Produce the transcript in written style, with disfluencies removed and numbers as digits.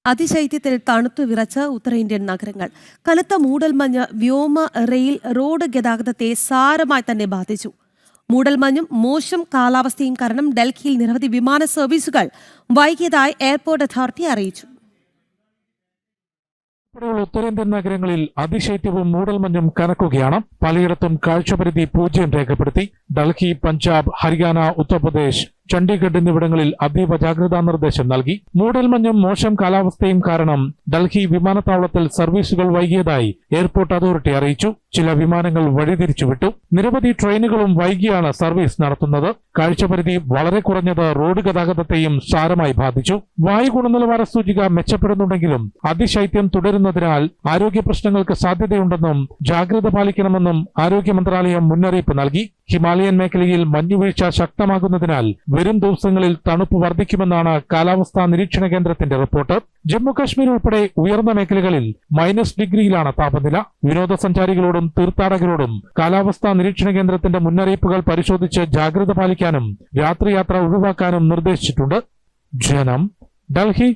അതിശൈത്യത്തിൽ തണുത്തു വിറച്ച ഉത്തരേന്ത്യൻ നഗരങ്ങൾ. കനത്ത മൂടൽമഞ്ഞ് വ്യോമ, റെയിൽ, റോഡ് ഗതാഗതത്തെ സാരമായി തന്നെ ബാധിച്ചു. മൂടൽമഞ്ഞും മോശം കാലാവസ്ഥയും കാരണം ഡൽഹിയിൽ നിരവധി വിമാന സർവീസുകൾ വൈകിയതായി എയർപോർട്ട് അതോറിറ്റി അറിയിച്ചു. ഉത്തരേന്ത്യൻ നഗരങ്ങളിൽ അതിശൈത്യവും മൂടൽമഞ്ഞും കനക്കുകയാണ്. പലയിടത്തും കാഴ്ചപരിധി 0 രേഖപ്പെടുത്തി. ഡൽഹി, പഞ്ചാബ്, ഹരിയാന, ഉത്തർപ്രദേശ്, ചണ്ഡീഗഡ് എന്നിവിടങ്ങളിൽ അതീവ ജാഗ്രതാ നിർദ്ദേശം നൽകി. മൂടൽമഞ്ഞും മോശം കാലാവസ്ഥയും കാരണം ഡൽഹി വിമാനത്താവളത്തിൽ സർവീസുകൾ വൈകിയതായി എയർപോർട്ട് അതോറിറ്റി അറിയിച്ചു. ചില വിമാനങ്ങൾ വഴിതിരിച്ചുവിട്ടു. നിരവധി ട്രെയിനുകളും വൈകിയാണ് സർവീസ് നടത്തുന്നത്. കാഴ്ചപരിധി വളരെ കുറഞ്ഞത് റോഡ് ഗതാഗതത്തെയും സാരമായി ബാധിച്ചു. വായു ഗുണനിലവാര സൂചിക മെച്ചപ്പെടുന്നുണ്ടെങ്കിലും അതിശൈത്യം തുടരുന്നതിനാൽ ആരോഗ്യ പ്രശ്നങ്ങൾക്ക് സാധ്യതയുണ്ടെന്നും ജാഗ്രത പാലിക്കണമെന്നും ആരോഗ്യ മന്ത്രാലയം മുന്നറിയിപ്പ് നൽകി. ഹിമാലയൻ മേഖലയിൽ മഞ്ഞുവീഴ്ച ശക്തമാകുന്നതിനാൽ വരും ദിവസങ്ങളിൽ തണുപ്പ് വർദ്ധിക്കുമെന്നാണ് കാലാവസ്ഥാ നിരീക്ഷണ കേന്ദ്രത്തിന്റെ റിപ്പോർട്ട്. ജമ്മു കാശ്മീർ ഉൾപ്പെടെ ഉയർന്ന മേഖലകളിൽ -ഡിഗ്രിയിലാണ് താപനില. വിനോദസഞ്ചാരികളോടും തീർത്ഥാടകരോടും കാലാവസ്ഥാ നിരീക്ഷണ കേന്ദ്രത്തിന്റെ മുന്നറിയിപ്പുകൾ പരിശോധിച്ച് ജാഗ്രത പാലിക്കാനും രാത്രിയാത്ര ഒഴിവാക്കാനും നിർദ്ദേശിച്ചിട്ടുണ്ട്. ജനം, ഡൽഹി.